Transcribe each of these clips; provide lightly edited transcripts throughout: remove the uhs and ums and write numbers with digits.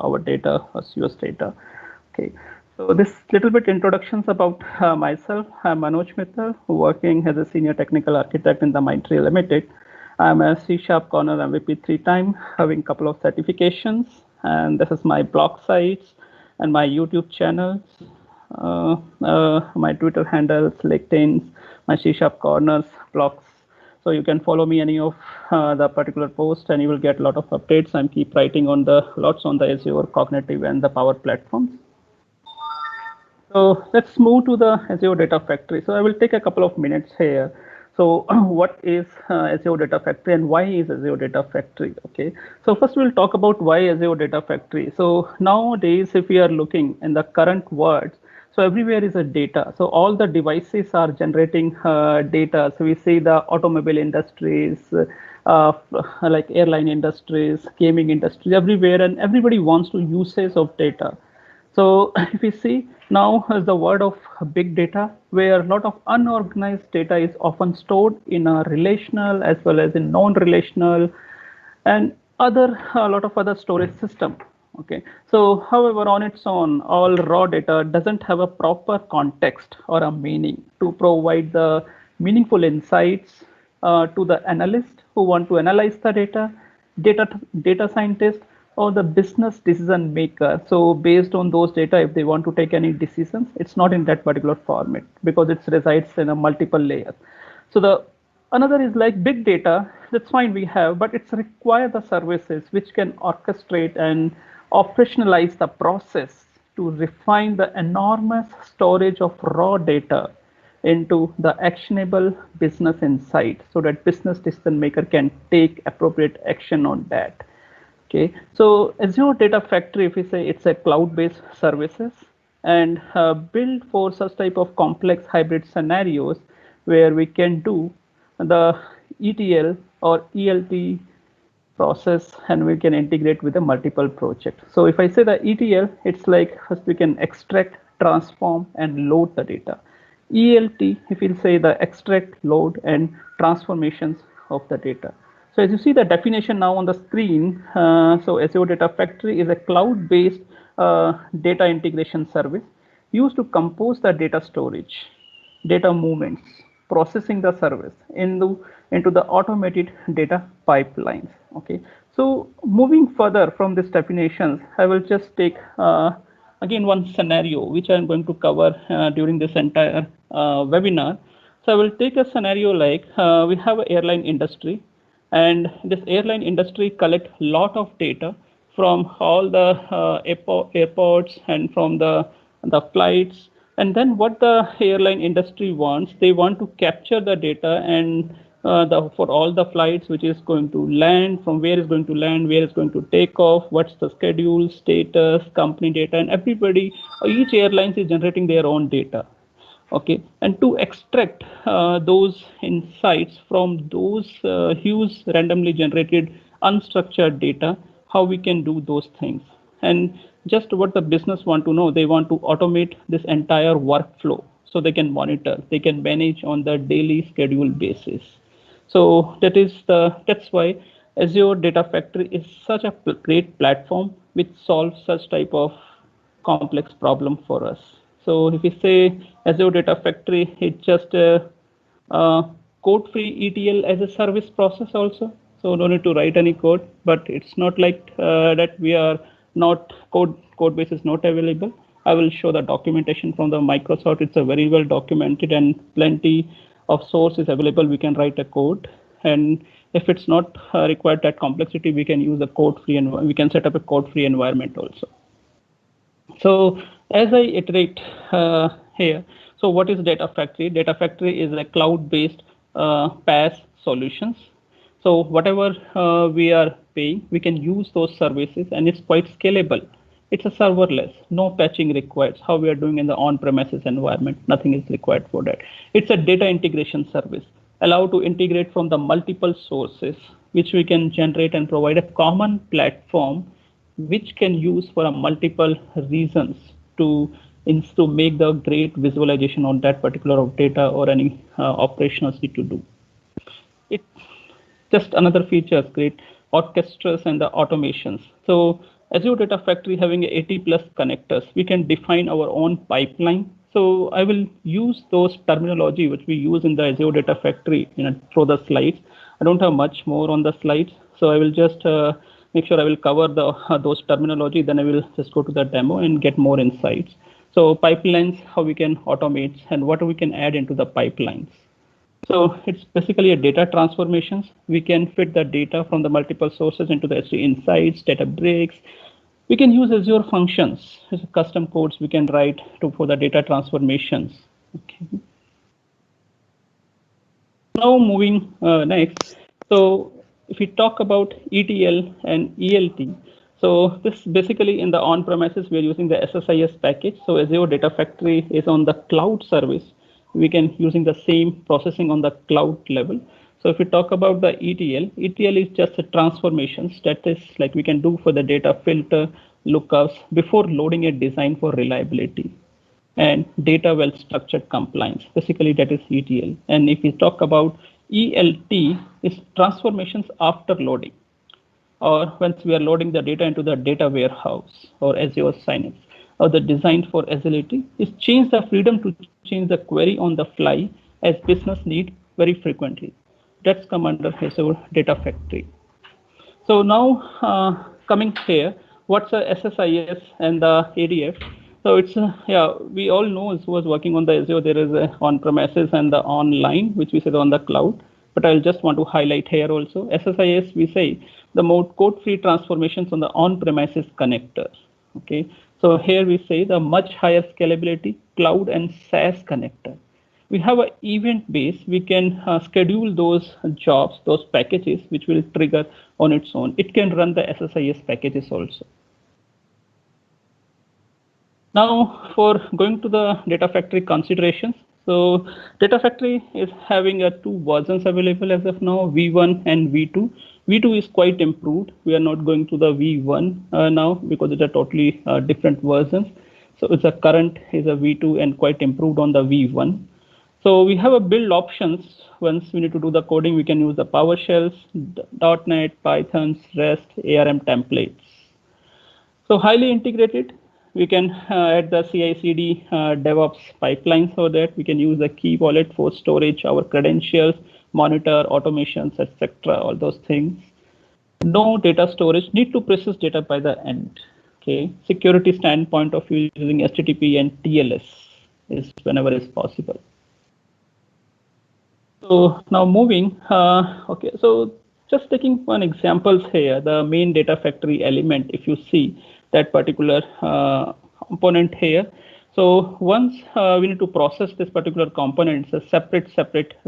our data, US data. Okay, so this little bit introductions about myself. I'm Manoj Mittal, working as a senior technical architect in the Mindtree Limited. I'm a C# Corner MVP 3-time, having a couple of certifications, and this is my blog sites and my YouTube channels, my Twitter handles, LinkedIn, my C# Corners, blogs. So you can follow me any of the particular post, and you will get a lot of updates. I'm keep writing on the lots on the Azure Cognitive and the Power platforms. So let's move to the Azure Data Factory. So I will take a couple of minutes here. So what is Azure Data Factory and why is Azure Data Factory? Okay. So first we'll talk about why Azure Data Factory. So nowadays, if we are looking in the current world, so everywhere is a data. So all the devices are generating data. So we see the automobile industries, like airline industries, gaming industries, everywhere, and everybody wants to uses of data. So if we see now as the word of big data, where a lot of unorganized data is often stored in a relational as well as in non-relational and a lot of other storage system. Okay, so however, on its own, all raw data doesn't have a proper context or a meaning to provide the meaningful insights to the analyst who want to analyze the data scientist, or the business decision maker. So based on those data, if they want to take any decisions, it's not in that particular format because it resides in a multiple layers. So the another is like big data. That's fine we have, but it's require the services which can orchestrate and operationalize the process to refine the enormous storage of raw data into the actionable business insight so that business decision maker can take appropriate action on that. Okay, so Azure Data Factory, if we say it's a cloud-based services and built for such type of complex hybrid scenarios where we can do the ETL or ELT process and we can integrate with a multiple project. So if I say the ETL, it's like first we can extract, transform, and load the data. ELT, if we'll say the extract, load, and transformations of the data. So as you see the definition now on the screen, so Azure Data Factory is a cloud-based data integration service used to compose the data storage, data movements, processing the service into the automated data pipelines. Okay, so moving further from this definitions, I will just take again one scenario which I'm going to cover during this entire webinar. So I will take a scenario like we have an airline industry, and this airline industry collect lot of data from all the airports and from the flights. And then what the airline industry wants, they want to capture the data and for all the flights which is going to land, from where is going to land, where is going to take off, what's the schedule, status, company data, and everybody, each airline is generating their own data. Okay, and to extract those insights from those huge randomly generated unstructured data, how we can do those things. And just what the business want to know, they want to automate this entire workflow so they can monitor, they can manage on the daily schedule basis. So that's why Azure Data Factory is such a great platform which solves such type of complex problem for us. So if we say Azure Data Factory, it's just a code-free ETL as a service process also. So no need to write any code, but it's not like that we are not code base is not available. I will show the documentation from the Microsoft. It's a very well documented and plenty of sources available. We can write a code, and if it's not required that complexity, we can use a code-free and we can set up a code-free environment also. So as I iterate here, so what is Data Factory? Data Factory is a cloud-based PaaS solutions. So whatever we are paying, we can use those services, and it's quite scalable. It's a serverless, no patching required. How we are doing in the on-premises environment, nothing is required for that. It's a data integration service, allowed to integrate from the multiple sources, which we can generate and provide a common platform which can use for a multiple reasons to make the great visualization on that particular data or any operations need to do. It just another feature, great orchestras and the automations. So Azure Data Factory having 80 plus connectors, we can define our own pipeline. So I will use those terminology which we use in the Azure Data Factory through the slides. I don't have much more on the slides, so I will just make sure I will cover the those terminology. Then I will just go to the demo and get more insights. So pipelines, how we can automate and what we can add into the pipelines. So it's basically a data transformations. We can fit the data from the multiple sources into the S3 Insights, Databricks. We can use Azure functions as custom codes we can write for the data transformations. Okay. Now moving next. So if we talk about ETL and ELT, so this basically in the on-premises, we're using the SSIS package. So Azure Data Factory is on the cloud service. We can using the same processing on the cloud level. So if we talk about the ETL is just a transformations that is like we can do for the data filter lookups before loading a design for reliability and data well structured compliance. Basically that is ETL. And if we talk about ELT is transformations after loading or once we are loading the data into the data warehouse or Azure Synapse or the design for agility is change the freedom to change the query on the fly as business need very frequently. That's come under Azure Data Factory. So now coming here, what's a SSIS and the ADF? So it's yeah, we all know who was working on the Azure. There is a on-premises and the online, which we said on the cloud. But I'll just want to highlight here also. SSIS, we say the more code-free transformations on the on-premises connector. Okay, so here we say the much higher scalability cloud and SaaS connector. We have an event base. We can schedule those jobs, those packages, which will trigger on its own. It can run the SSIS packages also. Now for going to the Data Factory considerations. So Data Factory is having two versions available as of now, V1 and V2. V2 is quite improved. We are not going to the V1 now because it's a totally different versions. So it's a current is a V2 and quite improved on the V1. So we have a build options. Once we need to do the coding, we can use the PowerShells, .NET, Python, REST, ARM templates. So highly integrated. We can add the CI/CD DevOps pipelines for that. We can use the key wallet for storage, our credentials, monitor, automations, etc. All those things. No data storage. Need to process data by the end. Okay. Security standpoint of view using HTTP and TLS is whenever is possible. So now moving. Okay. So just taking one examples here, the main Data Factory element. If you see that particular component here. So once we need to process this particular component, it's a separate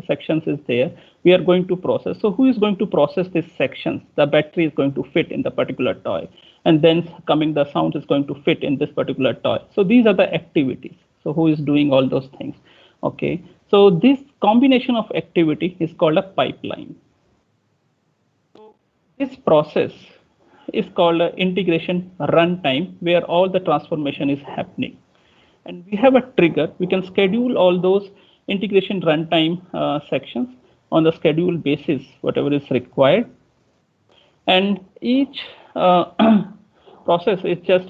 sections is there. We are going to process. So who is going to process these sections? The battery is going to fit in the particular toy. And then coming the sound is going to fit in this particular toy. So these are the activities. So who is doing all those things? Okay. So this combination of activity is called a pipeline. So this process is called an integration runtime where all the transformation is happening. And we have a trigger. We can schedule all those integration runtime sections on the schedule basis, whatever is required. And each process is just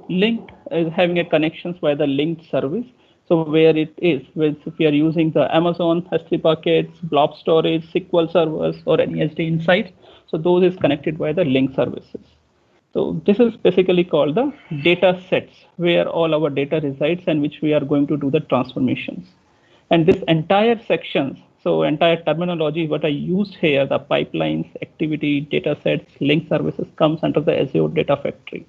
linked, is having a connections via the linked service. So where it is, if we are using the Amazon S3 buckets, blob storage, SQL servers, or any SD Insights, so those is connected by the link services. So this is basically called the data sets where all our data resides and which we are going to do the transformations. And this entire sections, so entire terminology, what I used here, the pipelines, activity, data sets, link services comes under the Azure Data Factory.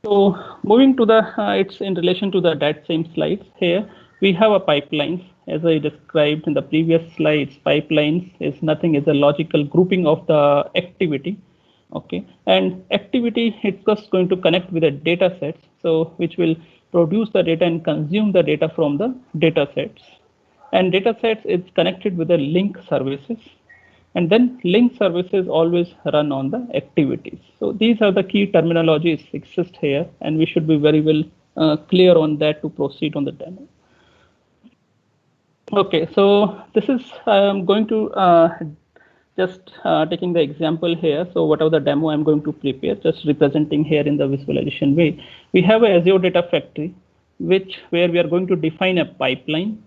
So moving to the, it's in relation to that same slides here, we have a pipelines. As I described in the previous slides, pipelines is nothing is a logical grouping of the activity. Okay, and activity it's just going to connect with the data sets, so which will produce the data and consume the data from the data sets. And data sets is connected with the link services. And then link services always run on the activities. So these are the key terminologies exist here, and we should be very well clear on that to proceed on the demo. Okay, so this is I'm going to just taking the example here. So whatever the demo I'm going to prepare, just representing here in the visualization way, we have a Azure Data Factory, where we are going to define a pipeline.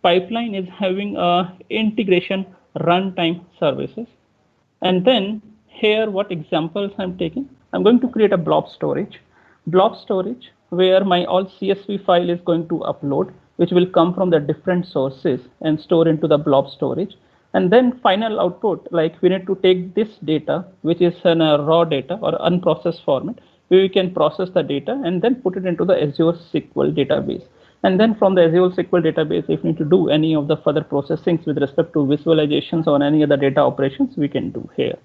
Pipeline is having a integration runtime services. And then here, what examples I'm taking, I'm going to create a blob storage. Blob storage, where my all CSV file is going to upload, which will come from the different sources and store into the blob storage. And then final output, like we need to take this data, which is in a raw data or unprocessed format, we can process the data and then put it into the Azure SQL database. And then from the Azure SQL database, if we need to do any of the further processings with respect to visualizations or any other data operations, we can do here.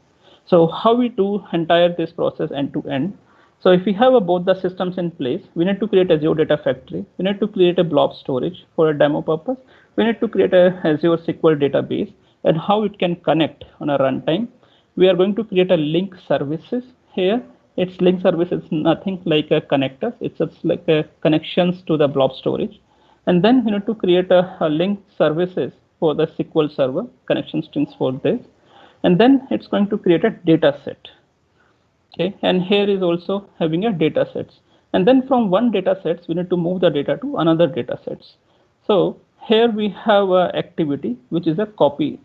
So how we do entire this process end to end. So if we have both the systems in place, we need to create Azure Data Factory. We need to create a blob storage for a demo purpose. We need to create a Azure SQL database and how it can connect on a runtime. We are going to create a link services here. Its link service is nothing like a connector. It's just like a connections to the blob storage. And then we need to create a link services for the SQL server connection strings for this. And then it's going to create a data set. Okay, and here is also having a data sets. And then from one data sets, we need to move the data to another data sets. So here we have a activity, which is a copy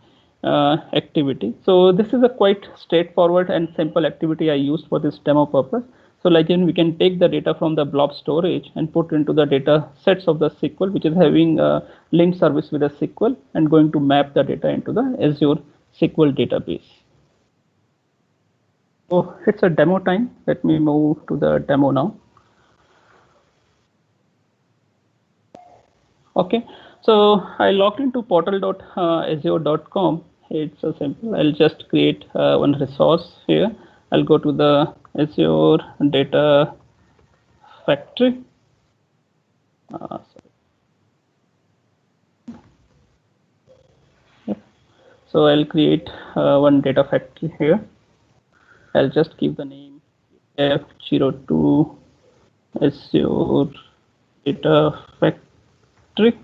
activity. So this is a quite straightforward and simple activity I used for this demo purpose. So like we can take the data from the blob storage and put into the data sets of the SQL, which is having a link service with a SQL and going to map the data into the Azure SQL database. So it's a demo time. Let me move to the demo now. Okay, so I logged into portal.azure.com. It's so simple. I'll just create one resource here. I'll go to the Azure Data Factory. Yep. So I'll create one data factory here. I'll just give the name F02 Azure Data Factory.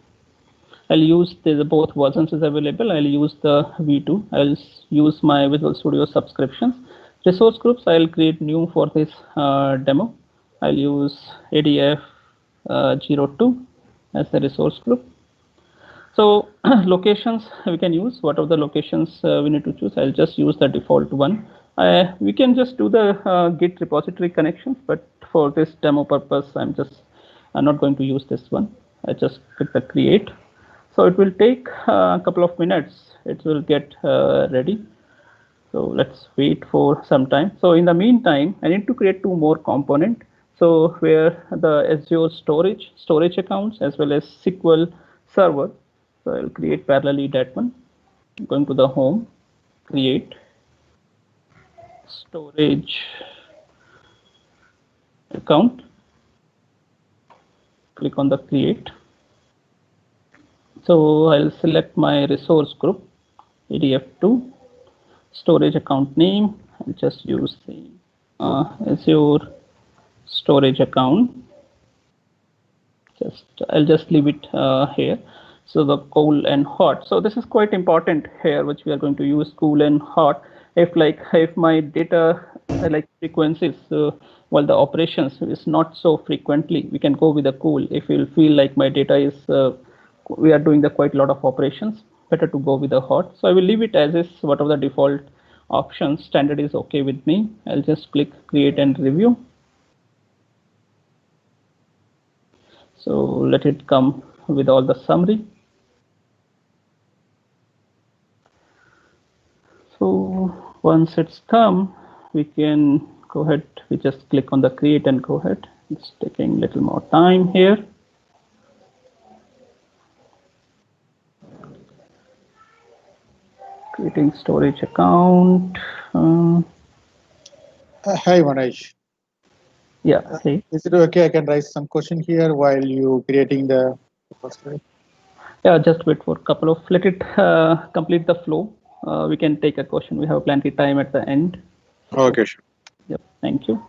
I'll use both versions is available. I'll use the V2. I'll use my Visual Studio subscriptions. Resource groups, I'll create new for this demo. I'll use ADF 02 as a resource group. So locations we can use, whatever the locations we need to choose. I'll just use the default one. We can just do the Git repository connections, but for this demo purpose, I'm not going to use this one. I just click the create. So it will take a couple of minutes. It will get ready. So let's wait for some time. So in the meantime, I need to create two more components. So where the Azure storage accounts as well as SQL server. So I'll create parallelly that one. I'm going to the home, create storage account. Click on the create. So I'll select my resource group, ADF2, storage account name. I'll just use the Azure storage account. I'll just leave it here. So the cool and hot. So this is quite important here, which we are going to use cool and hot. If my data frequencies, while the operations is not so frequently, we can go with the cool. If you feel like my data is we are doing quite a lot of operations, better to go with the hot. So I will leave it as is, whatever the default options, standard is okay with me. I'll just click create and review. So let it come with all the summary. So once it's come, we can go ahead. We just click on the create and go ahead. It's taking a little more time here. Creating storage account. Hi, Manoj. Yeah. Hey. Is it okay? I can raise some question here while you creating the repository. Yeah, just wait for a couple of. Let it complete the flow. We can take a question. We have plenty time at the end. Okay, sure. Yep. Thank you.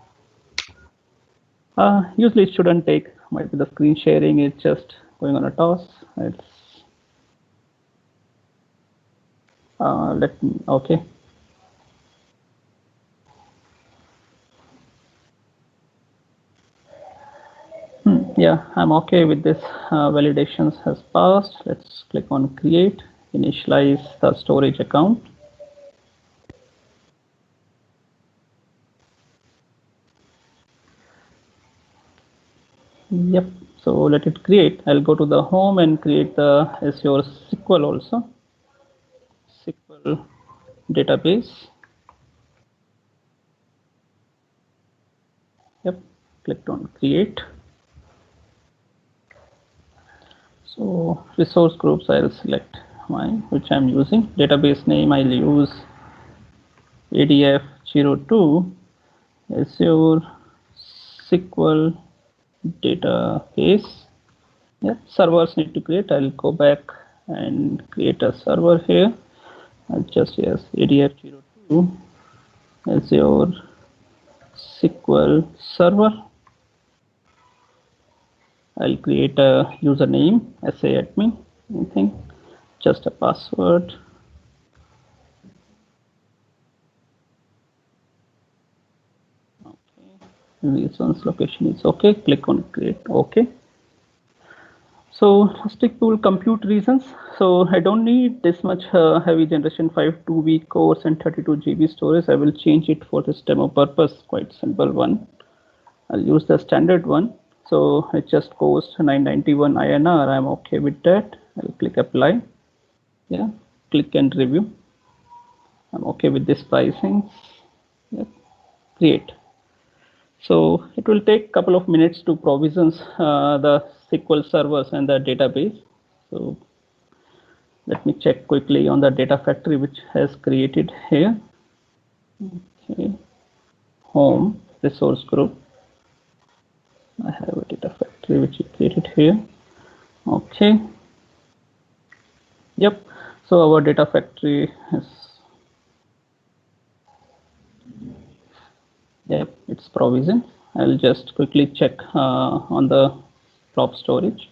Usually it shouldn't take. Might be the screen sharing is just going on a toss. It's okay. Yeah, I'm okay with this. Validations has passed. Let's click on create, initialize the storage account. Yep, so let it create. I'll go to the home and create the Azure SQL also. SQL database. Yep, clicked on create. So resource groups, I'll select mine, which I'm using. Database name, I'll use ADF02 Azure SQL database. Yeah, servers need to create. I'll go back and create a server here. I'll just use ADF02 Azure SQL server. I'll create a username, SA admin, anything, just a password. Okay, this one's location is okay. Click on create. Okay. So stick to compute reasons. So I don't need this much heavy generation 5 2-week course and 32 GB storage. I will change it for this demo purpose. Quite simple one. I'll use the standard one. So it just costs 991 INR. I'm okay with that. I'll click apply. Yeah, click and review. I'm okay with this pricing. Yep. Create. So it will take a couple of minutes to provision the SQL servers and the database. So let me check quickly on the data factory which has created here. Okay. Home resource group. I have a data factory which is created here. Okay. Yep. So our data factory is, yep, it's provision. I'll just quickly check on the blob storage.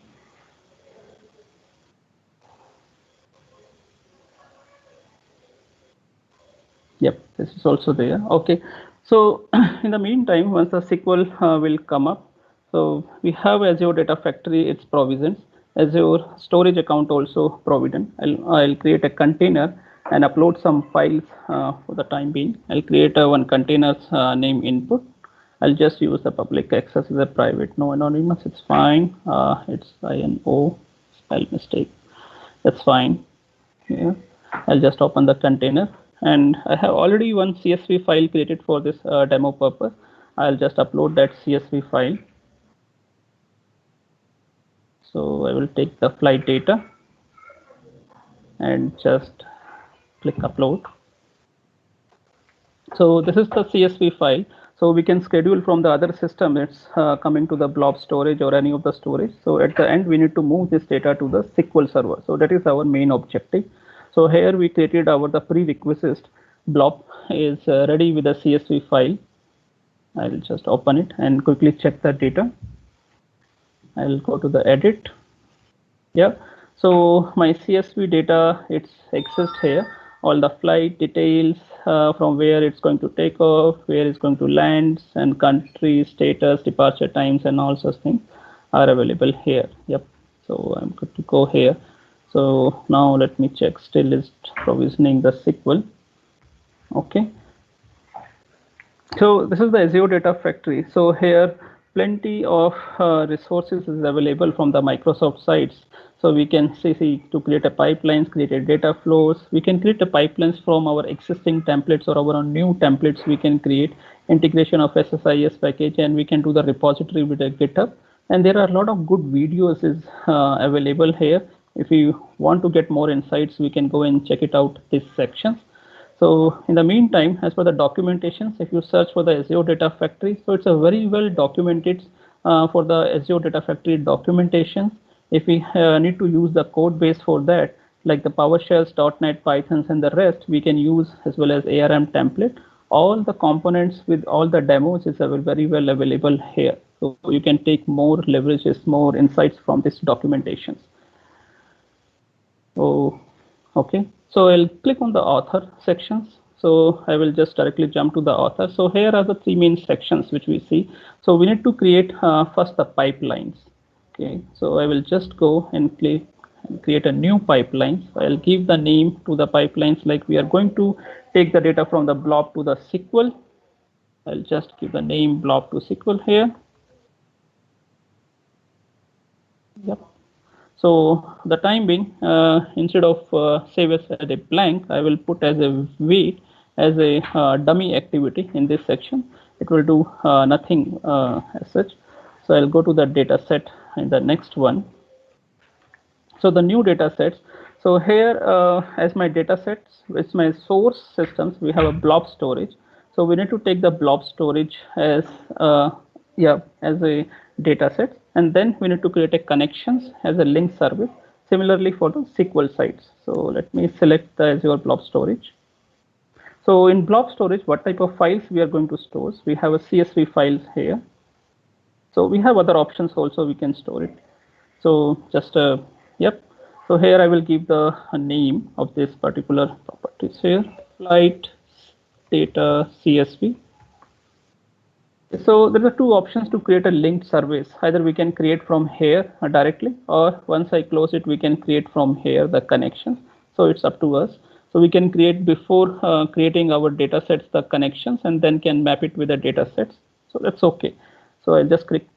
Yep, this is also there. Okay. So in the meantime, once the SQL will come up, so we have Azure Data Factory, its provisions, Azure storage account also provident. I'll create a container and upload some files for the time being. I'll create one container's name input. I'll just use the public access as a private, no anonymous, it's fine. It's INO, spell mistake, that's fine. Yeah, I'll just open the container. And I have already one CSV file created for this demo purpose. I'll just upload that CSV file. So I will take the flight data and just click upload. So this is the CSV file. So we can schedule from the other system. It's coming to the blob storage or any of the storage. So at the end, we need to move this data to the SQL server. So that is our main objective. So here we created the prerequisite. Blob is ready with a CSV file. I'll just open it and quickly check the data. I'll go to the edit. Yeah. So my CSV data, it's exists here. All the flight details from where it's going to take off, where it's going to land, and country, status, departure times, and all such things are available here. Yep. So I'm good to go here. So now let me check. Still is provisioning the SQL. Okay. So this is the Azure Data Factory. So here plenty of resources is available from the Microsoft sites. So we can see to create a pipelines, create a data flows. We can create a pipelines from our existing templates or our new templates. We can create integration of SSIS package, and we can do the repository with a GitHub. And there are a lot of good videos is available here. If you want to get more insights, we can go and check it out this section. So in the meantime, as for the documentations, if you search for the Azure Data Factory, so it's a very well documented for the Azure Data Factory documentation. If we need to use the code base for that, like the PowerShells, .NET, Pythons, and the rest, we can use as well as ARM template. All the components with all the demos is very well available here. So you can take more leverages, more insights from this documentation. So, okay. So I'll click on the author sections. So I will just directly jump to the author. So here are the three main sections which we see. So we need to create first the pipelines. Okay, so I will just go and create a new pipeline. So I'll give the name to the pipelines, like we are going to take the data from the blob to the SQL. I'll just give the name blob to SQL here. Yep. So the time being, instead of save as a blank, I will put as a wait as a dummy activity in this section. It will do nothing as such. So I'll go to the data set in the next one. So the new data sets. So here as my data sets, with my source systems, we have a blob storage. So we need to take the blob storage as as a data set, and then we need to create a connections as a link service. Similarly for the SQL sites. So let me select the Azure blob storage. So in blob storage, what type of files we are going to store? We have a CSV files here. So we have other options also, we can store it. So just yep. So here I will give the name of this particular properties here, flight data CSV. So there are two options to create a linked service. Either we can create from here directly, or once I close it, we can create from here the connections. So it's up to us. So we can create before creating our data sets the connections, and then can map it with the data sets. So that's okay. So I just click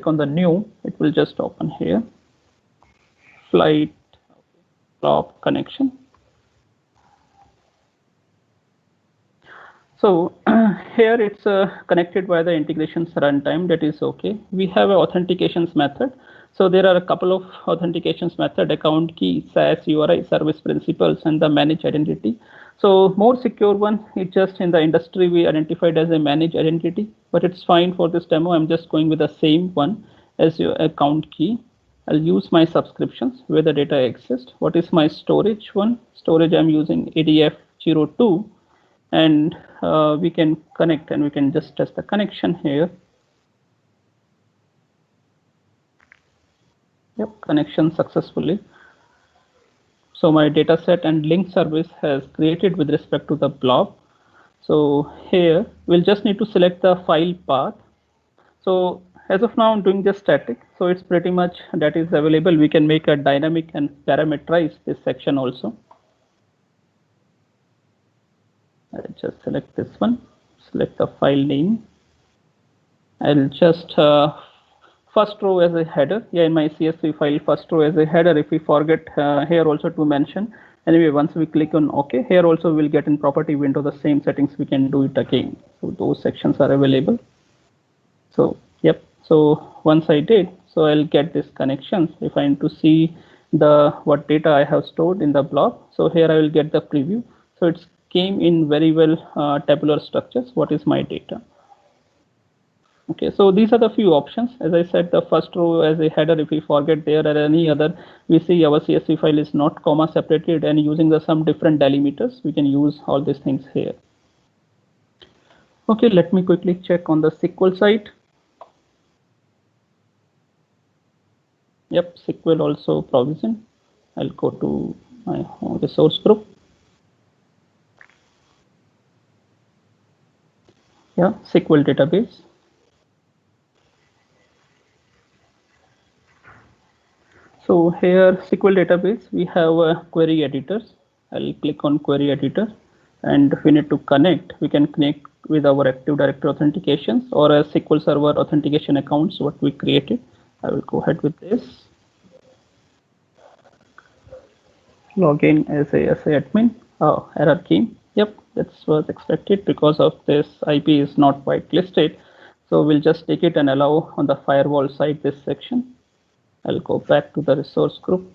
on the new. It will just open here. Flight blob connection. So here it's connected by the integrations runtime. That is okay. We have an authentications method. So there are a couple of authentications method: account key, SAS, URI, service principals, and the manage identity. So more secure one is just in the industry we identified as a manage identity, but it's fine for this demo. I'm just going with the same one as your account key. I'll use my subscriptions where the data exists. What is my storage one? Storage I'm using ADF02, and we can connect, and we can just test the connection here. Yep, connection successfully. So my data set and link service has created with respect to the blob. So here we'll just need to select the file path. So as of now I'm doing just static, so it's pretty much that is available. We can make a dynamic and parameterize this section also. I'll just select this one, select the file name. I'll just first row as a header. Yeah, in my CSV file, first row as a header. If we forget here also to mention, anyway, once we click on OK, here also we'll get in property window the same settings. We can do it again. So those sections are available. So yep. So once I did, so I'll get these connections. If I need to see the what data I have stored in the blob, so here I will get the preview. So it's came in very well tabular structures. What is my data? Okay, so these are the few options. As I said, the first row as a header, if we forget there or any other, we see our CSV file is not comma separated, and using the some different delimiters, we can use all these things here. Okay, let me quickly check on the SQL side. Yep, SQL also provision. I'll go to my resource group. Yeah, SQL database. So here SQL database, we have query editors. I'll click on query editor, and if we need to connect, we can connect with our Active Directory authentications or a SQL Server authentication accounts what we created. I will go ahead with this. Login as a admin. Oh, error key. Yep, that was expected because of this IP is not whitelisted. So we'll just take it and allow on the firewall side this section. I'll go back to the resource group.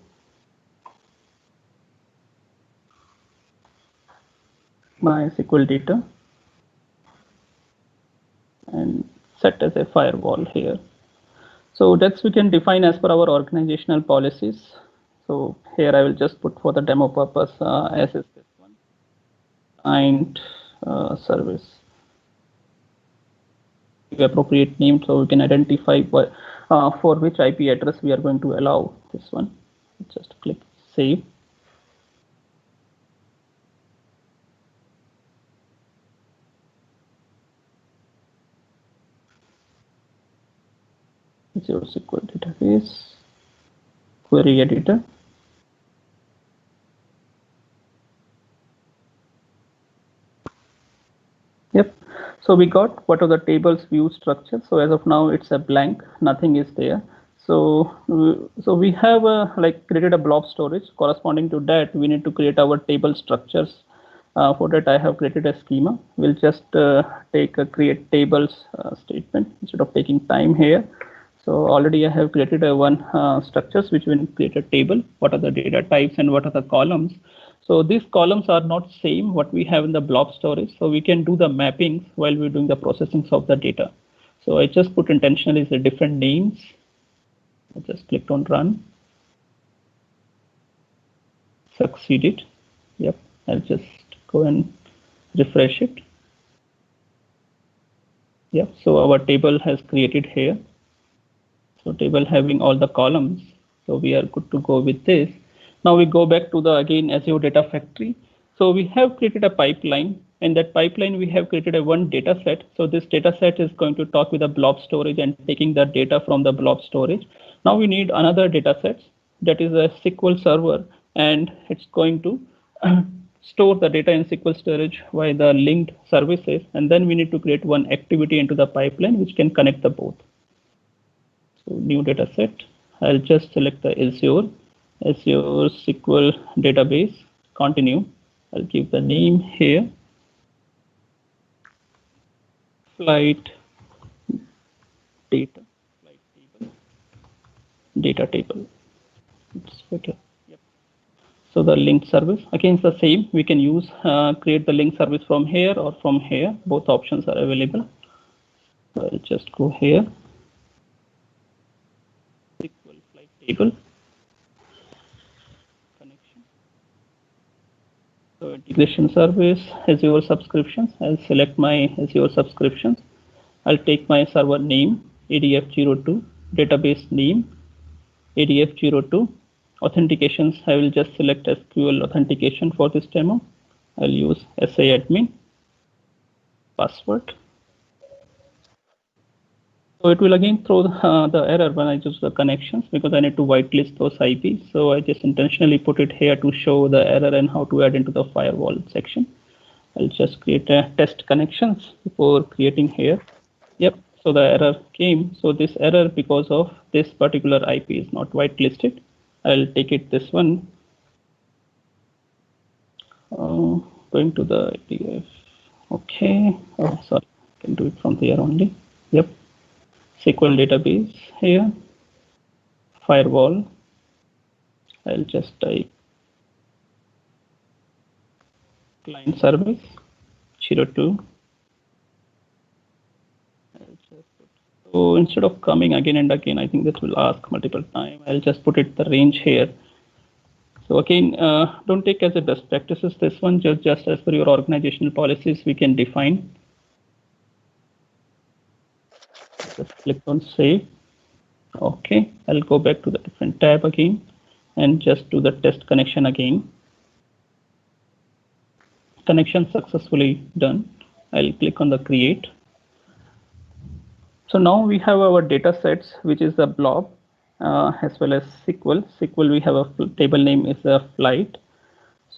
My SQL data and set as a firewall here. So that's we can define as per our organizational policies. So here I will just put for the demo purpose as is this one, client service. The appropriate name so we can identify what, for which IP address we are going to allow this one. Just click save. Azure SQL database, query editor. Yep. So we got what are the tables view structure. So as of now, it's a blank, nothing is there. So we have created a blob storage. Corresponding to that, we need to create our table structures. For that, I have created a schema. We'll just take a create tables statement instead of taking time here. So already I have created a one structures which will create a table. What are the data types and what are the columns? So these columns are not same what we have in the blob storage. So we can do the mappings while we're doing the processing of the data. So I just put intentionally the different names. I just clicked on run. Succeeded. Yep. I'll just go and refresh it. Yep. So our table has created here. So table having all the columns. So we are good to go with this. Now we go back to the again Azure Data Factory. So we have created a pipeline. In that pipeline, we have created a one data set. So this data set is going to talk with the blob storage and taking the data from the blob storage. Now we need another data set that is a SQL server, and it's going to store the data in SQL storage via the linked services. And then we need to create one activity into the pipeline which can connect the both. So new data set, I'll just select the Azure SQL database, continue. I'll give the name here, flight data, data table. It's better. Yep. So the link service, again, it's the same. We can use, create the link service from here or from here. Both options are available. So I'll just go here. SQL flight table. Connection. So integration service, Azure subscriptions. I'll select my Azure subscriptions. I'll take my server name, ADF02, database name, ADF02. Authentications, I will just select SQL authentication for this demo. I'll use SA admin. Password. So it will again throw the error when I use the connections because I need to whitelist those IPs. So I just intentionally put it here to show the error and how to add into the firewall section. I'll just create a test connections before creating here. Yep. So the error came. So this error because of this particular IP is not whitelisted. I'll take it this one. Going to the APF. Okay. Oh, sorry. I can do it from here only. Yep. SQL database here. Firewall. I'll just type client service 02. So instead of coming again and again, I think this will ask multiple times. I'll just put it the range here. So again, don't take as a best practices. This one just as per your organizational policies, we can define. Just click on save. Okay, I'll go back to the different tab again and just do the test connection again. Connection successfully done. I'll click on the create. So now we have our data sets, which is the blob as well as SQL. SQL, we have a table name is a flight.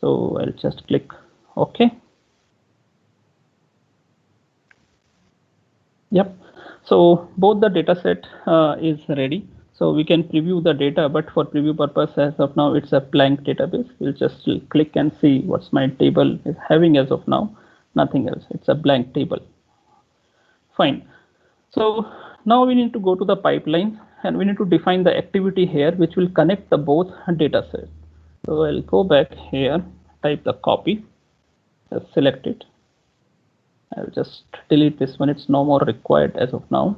So I'll just click OK. Yep. So both the data set is ready. So we can preview the data, but for preview purpose, as of now, it's a blank database. We'll just click and see what's my table is having as of now. Nothing else. It's a blank table. Fine. So now we need to go to the pipeline and we need to define the activity here, which will connect the both data sets. So I'll go back here, type the copy, select it. I'll just delete this one. It's no more required as of now.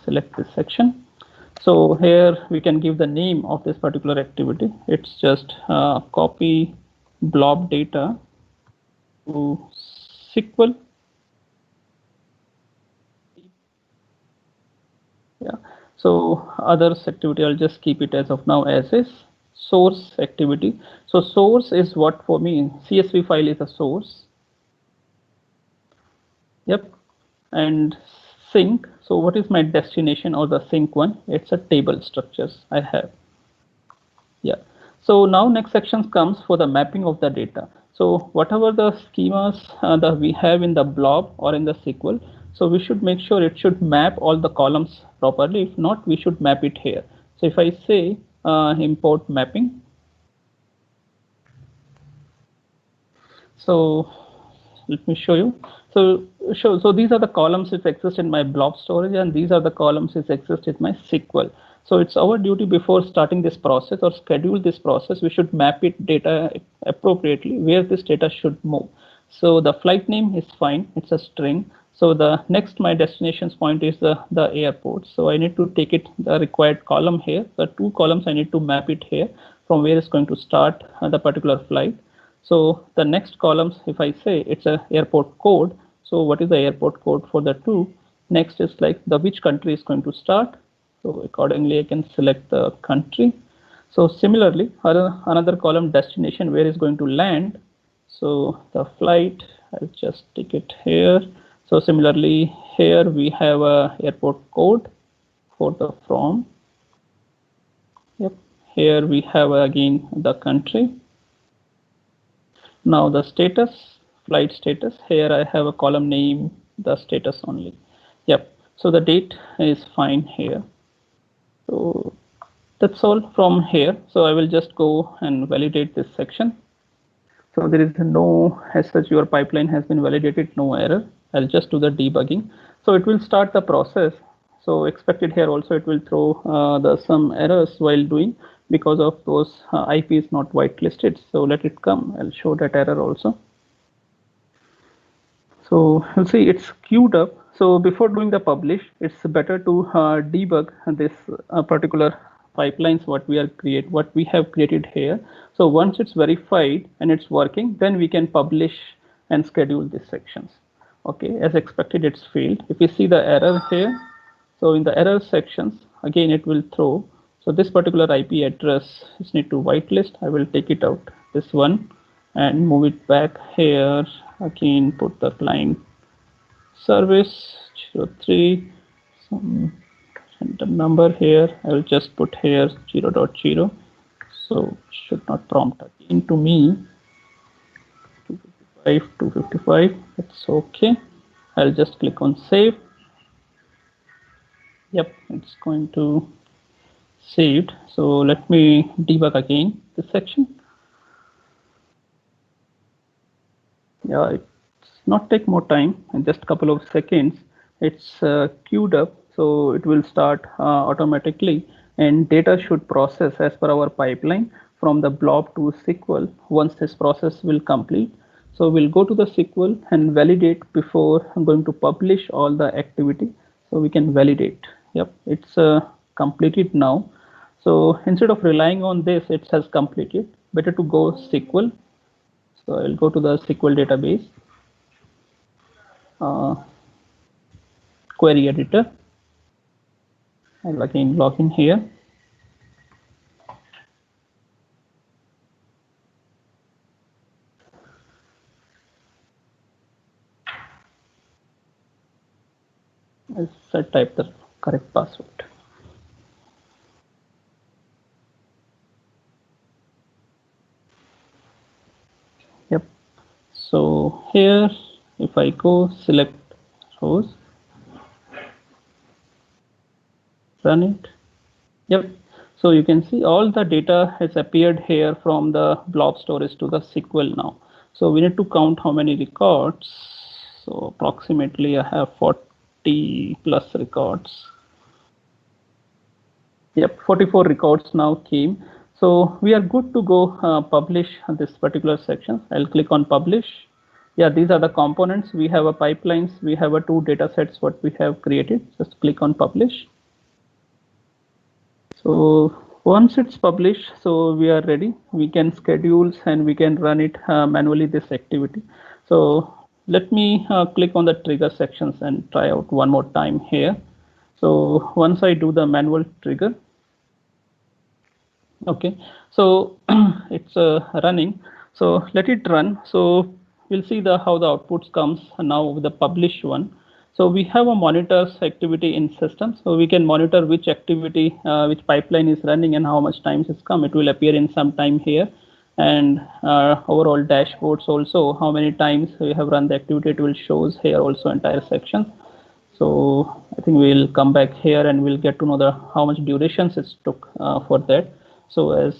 Select this section. So here we can give the name of this particular activity. It's just copy blob data to SQL. Yeah. So others activity, I'll just keep it as of now as is. Source activity. So source is what for me, CSV file is a source. Yep. And sync. So what is my destination or the sync one? It's a table structures I have. Yeah. So now next section comes for the mapping of the data. So whatever the schemas that we have in the blob or in the SQL, so we should make sure it should map all the columns properly. If not, we should map it here. So if I say import mapping, so let me show you. So these are the columns which exist in my blob storage, and these are the columns which exist in my SQL. So it's our duty before starting this process or schedule this process, we should map it data appropriately where this data should move. So the flight name is fine, it's a string. So the next my destinations point is the airport. So I need to take it the required column here. The two columns I need to map it here from where it's going to start the particular flight. So the next columns, if I say it's a airport code, so what is the airport code for the two? Next is like the which country is going to start. So accordingly, I can select the country. So similarly, another column destination where is going to land. So the flight, I'll just take it here. So similarly, here we have a airport code for the from. Yep. Here we have again the country. Now the status, flight status, here I have a column name, the status only. Yep, so the date is fine here. So that's all from here. So I will just go and validate this section. So there is no, as such your pipeline has been validated, no error. I'll just do the debugging. So it will start the process. So expected here also it will throw some errors while doing because of those IP is not whitelisted. So let it come. I'll show that error also. So you'll see it's queued up. So before doing the publish, it's better to debug this particular pipelines what we have created here. So once it's verified and it's working, then we can publish and schedule these sections. Okay, as expected, it's failed. If you see the error here, so in the error sections, again it will throw. So this particular IP address is need to whitelist. I will take it out, this one, and move it back here. Again, put the client service 03, some random number here. I will just put here 0.0. So should not prompt again to me. 255. It's okay. I'll just click on save. Yep, it's going to saved. So let me debug again this section. Yeah, it's not take more time, in just a couple of seconds. It's queued up, so it will start automatically, and data should process as per our pipeline from the blob to SQL. Once this process will complete, so we'll go to the SQL and validate before I'm going to publish all the activity. So we can validate. Yep, it's completed now. So instead of relying on this, it has completed. Better to go SQL. So I'll go to the SQL database, query editor. I'll again log in here. I'll type the correct password. Yep. So here, if I go select rows, run it. Yep. So you can see all the data has appeared here from the blob storage to the SQL now. So we need to count how many records. So approximately I have 40 plus records. Yep, 44 records now came. So we are good to go publish this particular section. I'll click on publish. Yeah, these are the components. We have a pipelines. We have a two data sets what we have created. Just click on publish. So once it's published, so we are ready. We can schedule and we can run it manually this activity. So let me click on the trigger sections and try out one more time here. So once I do the manual trigger, okay, so it's running. So let it run. So we'll see how the outputs comes now with the publish one. So we have a monitors activity in system. So we can monitor which activity, which pipeline is running and how much time has come. It will appear in some time here. And overall dashboards also, how many times we have run the activity, it will shows here also entire section. So I think we'll come back here and we'll get to know how much durations it took for that. So as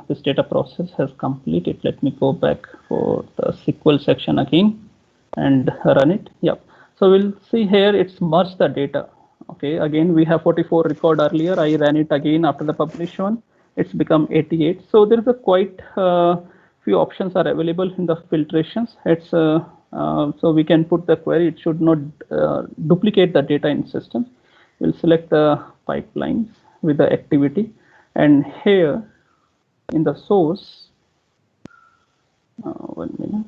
this data process has completed, let me go back for the SQL section again and run it. Yep. So we'll see here it's merged the data. Okay, again we have 44 record earlier. I ran it again after the publish one. It's become 88. So there is a quite few options are available in the filtrations. It's so we can put the query. It should not duplicate the data in system. We'll select the pipelines with the activity, and here in the source, 1 minute.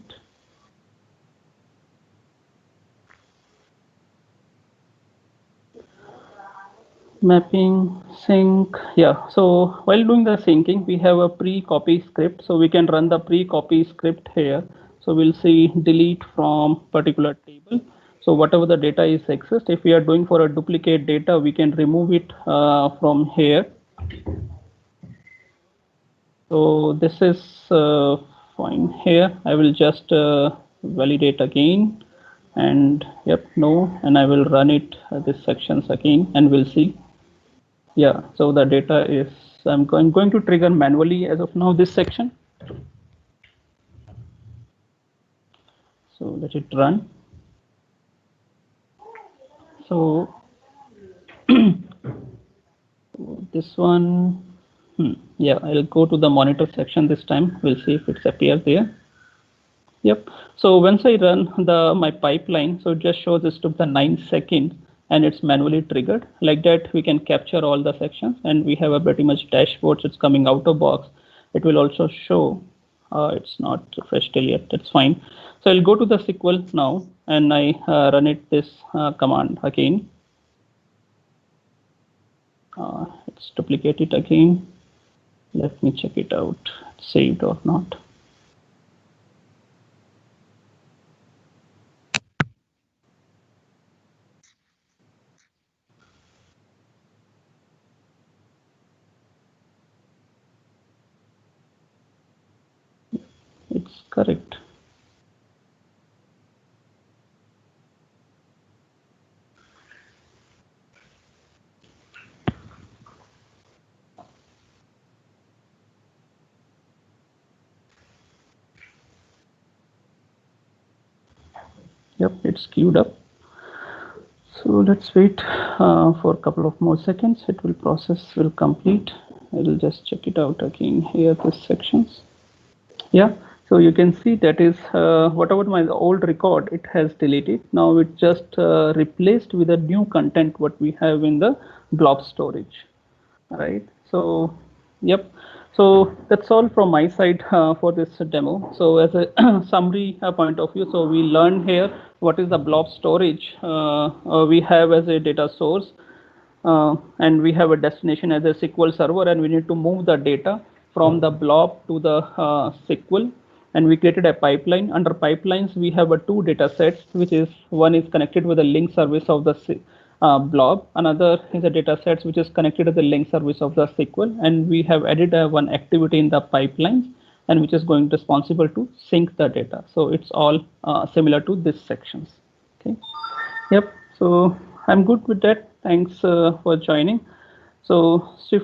Mapping sync. Yeah, so while doing the syncing, we have a pre-copy script, so we can run the pre-copy script here. So we'll see delete from particular table. So whatever the data is exist, if we are doing for a duplicate data, we can remove it from here. So this is fine here. I will just validate again, and yep, no, and I will run it this sections again, and we'll see. Yeah, so the data is, I'm going to trigger manually as of now this section. So let it run. So this one, yeah, I'll go to the monitor section this time. We'll see if it's appeared there. Yep. So once I run my pipeline, so it just shows this took the 9 seconds and it's manually triggered. Like that, we can capture all the sections, and we have a pretty much dashboard. So it's coming out of box. It will also show. It's not refreshed till yet. That's fine. So I'll go to the SQL now, and I run it this command again. Let's duplicate it again. Let me check it out. It's saved or not. It's correct. Yep, it's queued up. So let's wait for a couple of more seconds. It will process, will complete. I will just check it out again here, this sections. Yeah, so you can see that is whatever my old record, it has deleted. Now it just replaced with a new content what we have in the blob storage, right? So, yep. So that's all from my side for this demo. So as a summary point of view, so we learned here what is the blob storage we have as a data source, and we have a destination as a SQL server, and we need to move the data from the blob to the SQL. And we created a pipeline. Under pipelines, we have two data sets, which is one is connected with the link service of the blob. Another is a data set which is connected to the link service of the SQL. And we have added one activity in the pipelines, and which is going responsible to sync the data. So it's all similar to this sections. Okay. Yep. So I'm good with that. Thanks for joining. So